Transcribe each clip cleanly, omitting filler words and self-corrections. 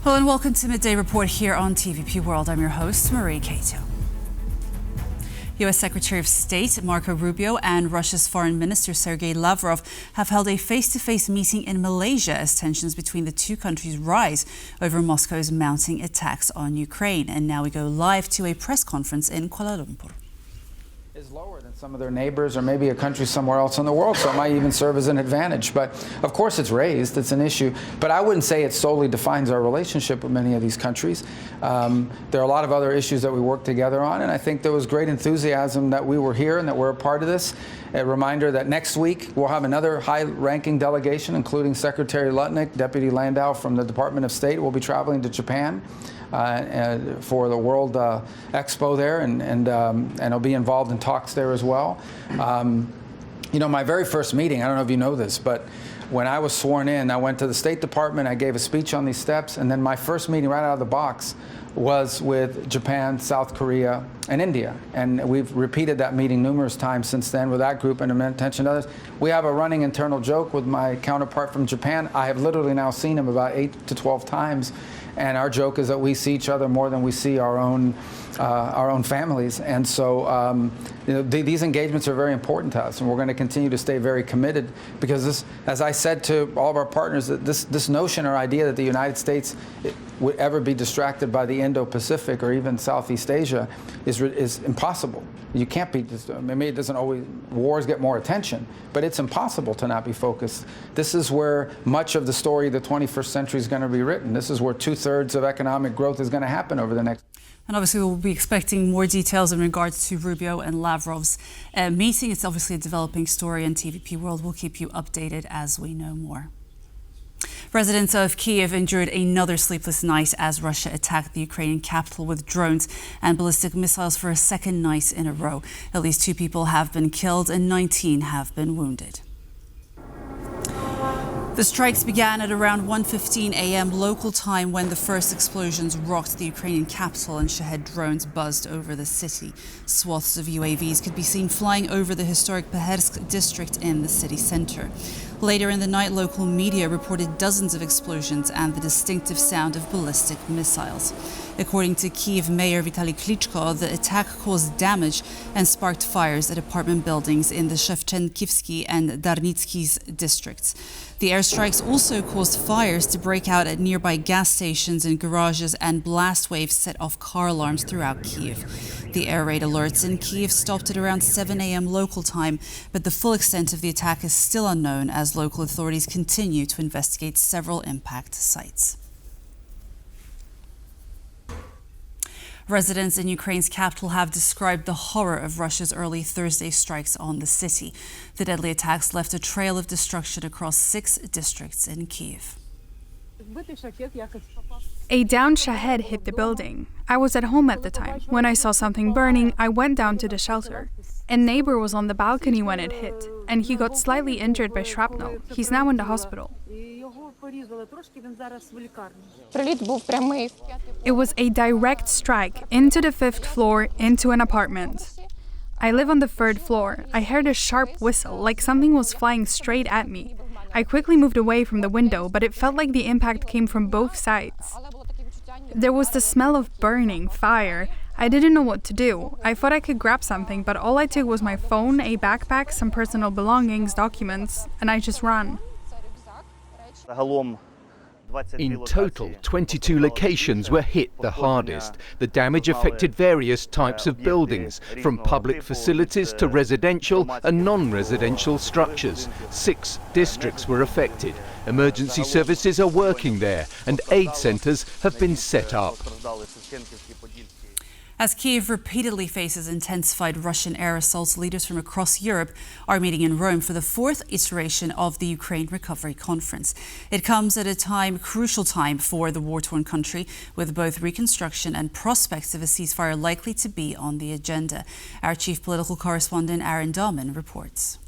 Hello and welcome to Midday Report here on TVP World. I'm your host, Marie Cato. U.S. Secretary of State Marco Rubio and Russia's Foreign Minister Sergei Lavrov have held a face-to-face meeting in Malaysia as tensions between the two countries rise over Moscow's mounting attacks on Ukraine. And now we go live to a press conference in Kuala Lumpur. Is lower than some of their neighbors or maybe a country somewhere else in the world, so it might even serve as an advantage. But of course it's raised, it's an issue, but I wouldn't say it solely defines our relationship with many of these countries. There are a lot of other issues that we work together on, and I think there was great enthusiasm that we were here and that we're a part of this. A reminder that next week we'll have another high-ranking delegation, including Secretary Lutnick, Deputy Landau from the Department of State, will be traveling to Japan for the World Expo there, and I'll be involved in talks there as well. You know, my very first meeting, I don't know if you know this, but when I was sworn in, I went to the State Department, I gave a speech on these steps, and then my first meeting right out of the box was with Japan, South Korea, and India. And we've repeated that meeting numerous times since then with that group and attention to others. We have a running internal joke with my counterpart from Japan. I have literally now seen him about 8 to 12 times. And our joke is that we see each other more than we see our own families. And so you know, these engagements are very important to us, and we're going to continue to stay very committed, because this, as I said to all of our partners, that this notion or idea that the United States would ever be distracted by the Indo-Pacific or even Southeast Asia is impossible. You can't be, maybe it doesn't always, wars get more attention, but it's impossible to not be focused. This is where much of the story of the 21st century is going to be written. This is where 2/3 of economic growth is going to happen over the next. And obviously we'll be expecting more details in regards to Rubio and Lavrov's meeting. It's obviously a developing story, and TVP World will keep you updated as we know more. Residents of Kyiv endured another sleepless night as Russia attacked the Ukrainian capital with drones and ballistic missiles for a second night in a row. At least 2 people have been killed and 19 have been wounded. The strikes began at around 1:15 a.m. local time when the first explosions rocked the Ukrainian capital and Shahed drones buzzed over the city. Swaths of UAVs could be seen flying over the historic Belarus district in the city center. Later in the night, local media reported dozens of explosions and the distinctive sound of ballistic missiles. According to Kyiv Mayor Vitaly Klitschko, the attack caused damage and sparked fires at apartment buildings in the Shevchenkivsky and Darnitsky districts. The airstrikes also caused fires to break out at nearby gas stations and garages, and blast waves set off car alarms throughout Kyiv. The air raid alerts in Kyiv stopped at around 7 a.m. local time, but the full extent of the attack is still unknown as local authorities continue to investigate several impact sites. Residents in Ukraine's capital have described the horror of Russia's early Thursday strikes on the city. The deadly attacks left a trail of destruction across 6 districts in Kyiv. A downed Shahed hit the building. I was at home at the time. When I saw something burning, I went down to the shelter. A neighbor was on the balcony when it hit, and he got slightly injured by shrapnel. He's now in the hospital. It was a direct strike into the 5th floor, into an apartment. I live on the 3rd floor. I heard a sharp whistle, like something was flying straight at me. I quickly moved away from the window, but it felt like the impact came from both sides. There was the smell of burning fire. I didn't know what to do. I thought I could grab something, but all I took was my phone, a backpack, some personal belongings, documents, and I just ran. In total, 22 locations were hit the hardest. The damage affected various types of buildings, from public facilities to residential and non-residential structures. 6 districts were affected. Emergency services are working there, and aid centres have been set up. As Kyiv repeatedly faces intensified Russian air assaults, leaders from across Europe are meeting in Rome for the 4th iteration of the Ukraine Recovery Conference. It comes at a crucial time for the war-torn country, with both reconstruction and prospects of a ceasefire likely to be on the agenda. Our chief political correspondent Aaron Dahlman reports.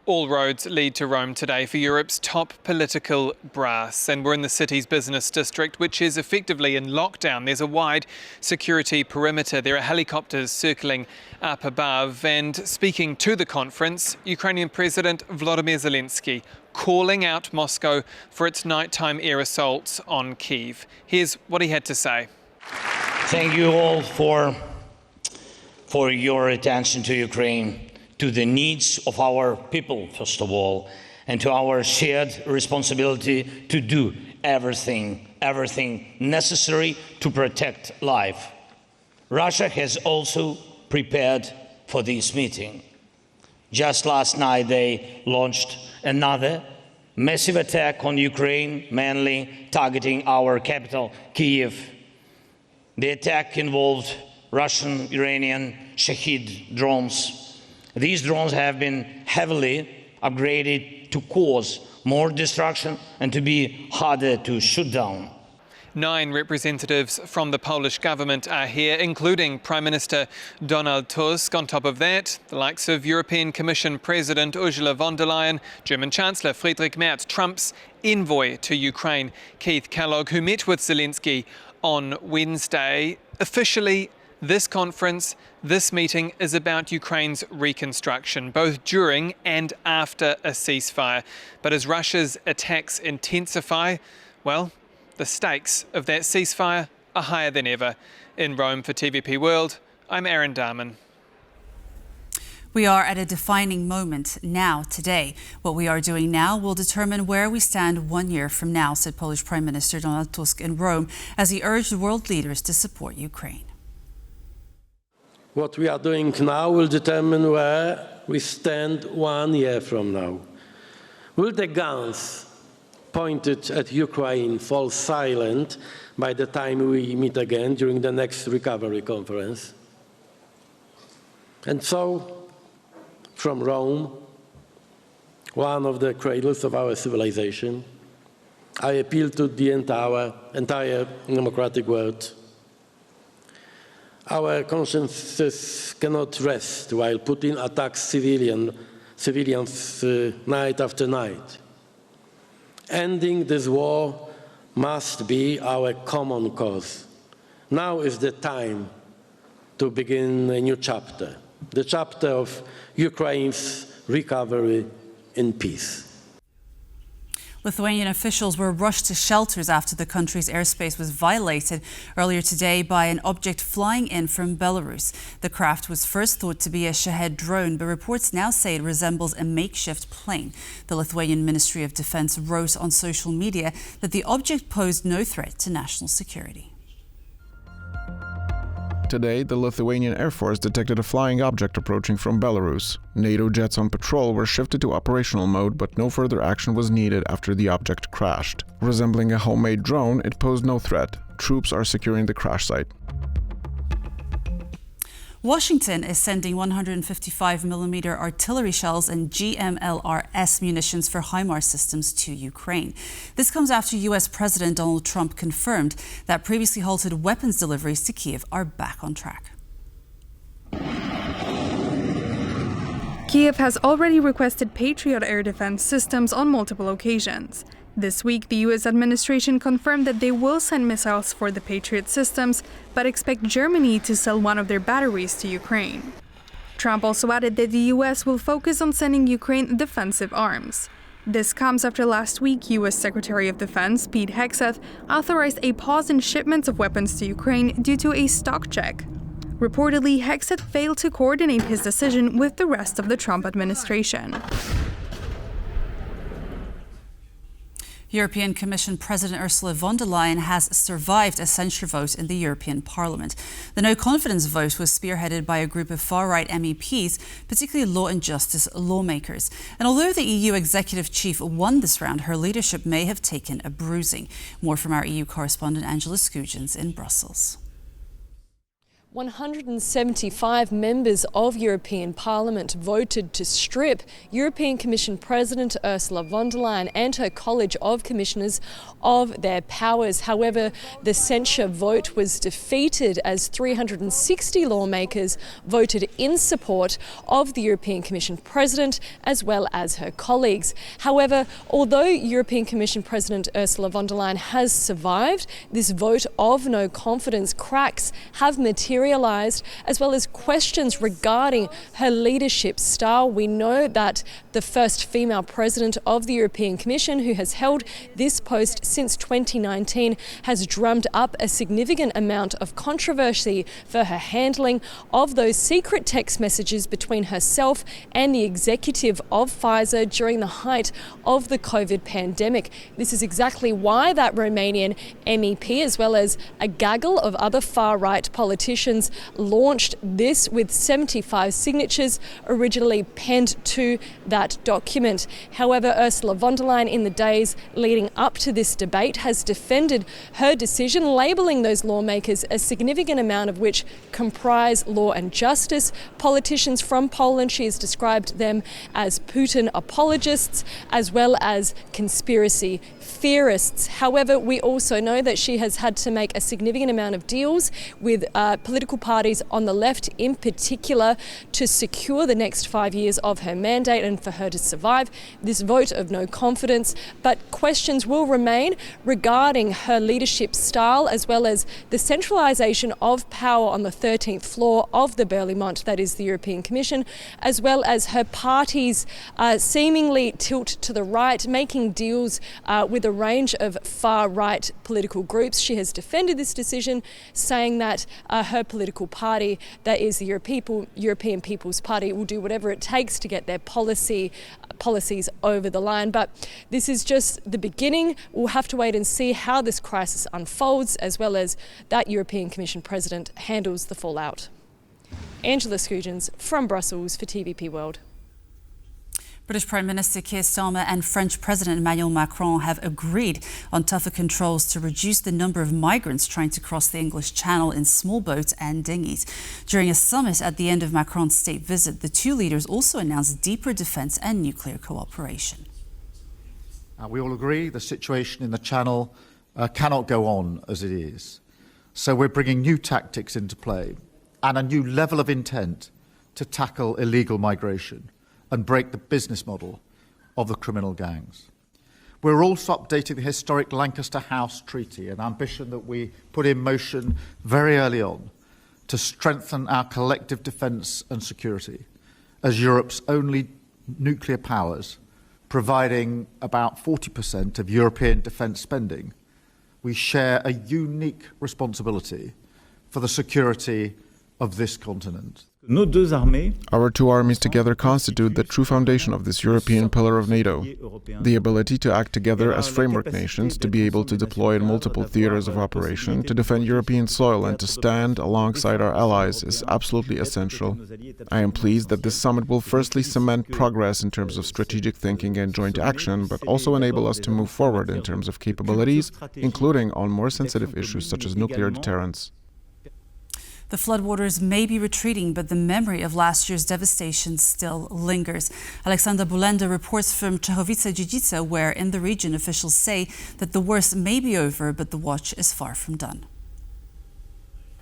All roads lead to Rome today for Europe's top political brass. And we're in the city's business district, which is effectively in lockdown. There's a wide security perimeter. There are helicopters circling up above. And speaking to the conference, Ukrainian President Volodymyr Zelensky calling out Moscow for its nighttime air assaults on Kyiv. Here's what he had to say. Thank you all for your attention to Ukraine, to the needs of our people, first of all, and to our shared responsibility to do everything necessary to protect life. Russia has also prepared for this meeting. Just last night, they launched another massive attack on Ukraine, mainly targeting our capital, Kyiv. The attack involved Russian, Iranian Shahid drones. These drones have been heavily upgraded to cause more destruction and to be harder to shoot down. 9 representatives from the Polish government are here, including Prime Minister Donald Tusk. On top of that, the likes of European Commission President Ursula von der Leyen, German Chancellor Friedrich Merz, Trump's envoy to Ukraine, Keith Kellogg, who met with Zelensky on Wednesday. Officially, this conference, this meeting is about Ukraine's reconstruction, both during and after a ceasefire. But as Russia's attacks intensify, well, the stakes of that ceasefire are higher than ever. In Rome for TVP World, I'm Aaron Darman. We are at a defining moment now, today. What we are doing now will determine where we stand 1 year from now, said Polish Prime Minister Donald Tusk in Rome as he urged world leaders to support Ukraine. What we are doing now will determine where we stand 1 year from now. Will the guns pointed at Ukraine fall silent by the time we meet again during the next recovery conference? And so, from Rome, one of the cradles of our civilization, I appeal to the entire democratic world. Our consciences cannot rest while Putin attacks civilians night after night. Ending this war must be our common cause. Now is the time to begin a new chapter, the chapter of Ukraine's recovery in peace. Lithuanian officials were rushed to shelters after the country's airspace was violated earlier today by an object flying in from Belarus. The craft was first thought to be a Shahed drone, but reports now say it resembles a makeshift plane. The Lithuanian Ministry of Defense wrote on social media that the object posed no threat to national security. Today, the Lithuanian Air Force detected a flying object approaching from Belarus. NATO jets on patrol were shifted to operational mode, but no further action was needed after the object crashed. Resembling a homemade drone, it posed no threat. Troops are securing the crash site. Washington is sending 155mm artillery shells and GMLRS munitions for HIMARS systems to Ukraine. This comes after US President Donald Trump confirmed that previously halted weapons deliveries to Kyiv are back on track. Kyiv has already requested Patriot air defense systems on multiple occasions. This week, the U.S. administration confirmed that they will send missiles for the Patriot systems, but expect Germany to sell one of their batteries to Ukraine. Trump also added that the U.S. will focus on sending Ukraine defensive arms. This comes after last week, U.S. Secretary of Defense Pete Hegseth authorized a pause in shipments of weapons to Ukraine due to a stock check. Reportedly, Hegseth failed to coordinate his decision with the rest of the Trump administration. European Commission President Ursula von der Leyen has survived a censure vote in the European Parliament. The no-confidence vote was spearheaded by a group of far-right MEPs, particularly law and justice lawmakers. And although the EU executive chief won this round, her leadership may have taken a bruising. More from our EU correspondent Angela Skujins in Brussels. 175 members of European Parliament voted to strip European Commission President Ursula von der Leyen and her College of Commissioners of their powers. However, the censure vote was defeated as 360 lawmakers voted in support of the European Commission President as well as her colleagues. However, although European Commission President Ursula von der Leyen has survived, this vote of no confidence, cracks have materialized, as well as questions regarding her leadership style. We know that the first female president of the European Commission, who has held this post since 2019, has drummed up a significant amount of controversy for her handling of those secret text messages between herself and the executive of Pfizer during the height of the COVID pandemic. This is exactly why that Romanian MEP, as well as a gaggle of other far-right politicians, launched this with 75 signatures originally penned to that document. However, Ursula von der Leyen, in the days leading up to this debate, has defended her decision, labelling those lawmakers, a significant amount of which comprise law and justice politicians from Poland. She has described them as Putin apologists as well as conspiracy theorists. However, we also know that she has had to make a significant amount of deals with political parties on the left in particular to secure the next 5 years of her mandate and for her to survive this vote of no confidence. But questions will remain regarding her leadership style as well as the centralisation of power on the 13th floor of the Berlaymont, that is the European Commission, as well as her party's seemingly tilt to the right, making deals with a range of far-right political groups. She has defended this decision, saying that her political party, that is the European People's Party, will do whatever it takes to get their policies over the line. But this is just the beginning. We'll have to wait and see how this crisis unfolds, as well as that European Commission President handles the fallout. Angela Scoogens from Brussels for TVP World. British Prime Minister Keir Starmer and French President Emmanuel Macron have agreed on tougher controls to reduce the number of migrants trying to cross the English Channel in small boats and dinghies. During a summit at the end of Macron's state visit, the two leaders also announced deeper defence and nuclear cooperation. We all agree the situation in the Channel cannot go on as it is. So we're bringing new tactics into play and a new level of intent to tackle illegal migration and break the business model of the criminal gangs. We're also updating the historic Lancaster House Treaty, an ambition that we put in motion very early on to strengthen our collective defence and security as Europe's only nuclear powers, providing about 40% of European defence spending. We share a unique responsibility for the security of this continent. Our two armies together constitute the true foundation of this European pillar of NATO. The ability to act together as framework nations, to be able to deploy in multiple theaters of operation, to defend European soil and to stand alongside our allies is absolutely essential. I am pleased that this summit will firstly cement progress in terms of strategic thinking and joint action, but also enable us to move forward in terms of capabilities, including on more sensitive issues such as nuclear deterrence. The floodwaters may be retreating, but the memory of last year's devastation still lingers. Alexandra Bulenda reports from Czechowice-Dziedzice, where in the region officials say that the worst may be over, but the watch is far from done.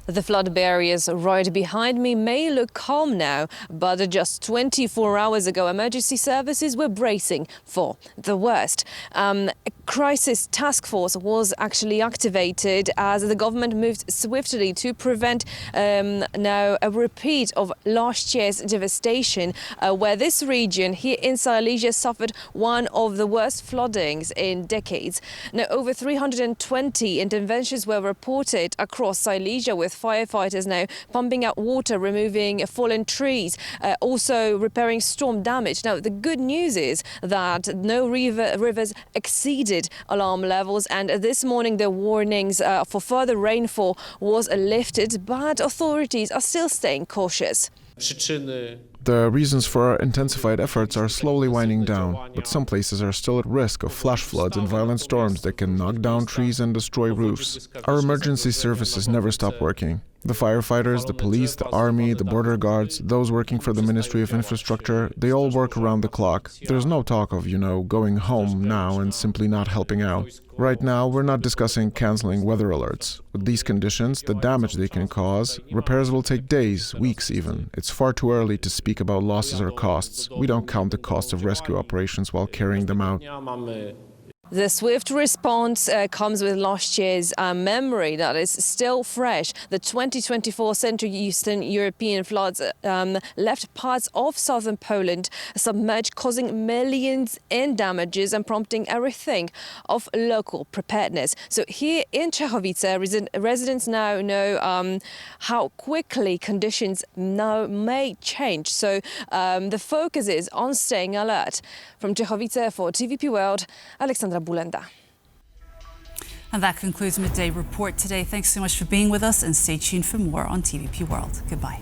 The flood barriers right behind me may look calm now, but just 24 hours ago, emergency services were bracing for the worst. A crisis task force was actually activated as the government moved swiftly to prevent now a repeat of last year's devastation, where this region here in Silesia suffered one of the worst floodings in decades. Now, over 320 interventions were reported across Silesia, with firefighters now pumping out water, removing fallen trees, also repairing storm damage. Now, the good news is that no rivers exceeded alarm levels, and this morning the warnings for further rainfall was lifted, but authorities are still staying cautious. The The reasons for intensified efforts are slowly winding down, but some places are still at risk of flash floods and violent storms that can knock down trees and destroy roofs. Our emergency services never stop working. The firefighters, the police, the army, the border guards, those working for the Ministry of Infrastructure, they all work around the clock. There's no talk of, going home now and simply not helping out. Right now, we're not discussing canceling weather alerts. With these conditions, the damage they can cause, repairs will take days, weeks even. It's far too early to speak about losses or costs. We don't count the cost of rescue operations while carrying them out. The swift response comes with last year's memory that is still fresh. The 2024 Central Eastern European floods left parts of southern Poland submerged, causing millions in damages and prompting a rethink of local preparedness. So here in Czechowice, residents now know how quickly conditions now may change. So the focus is on staying alert. From Czechowice for TVP World, Alexandra Bulenda. And that concludes Midday Report today. Thanks so much for being with us and stay tuned for more on TVP World. Goodbye.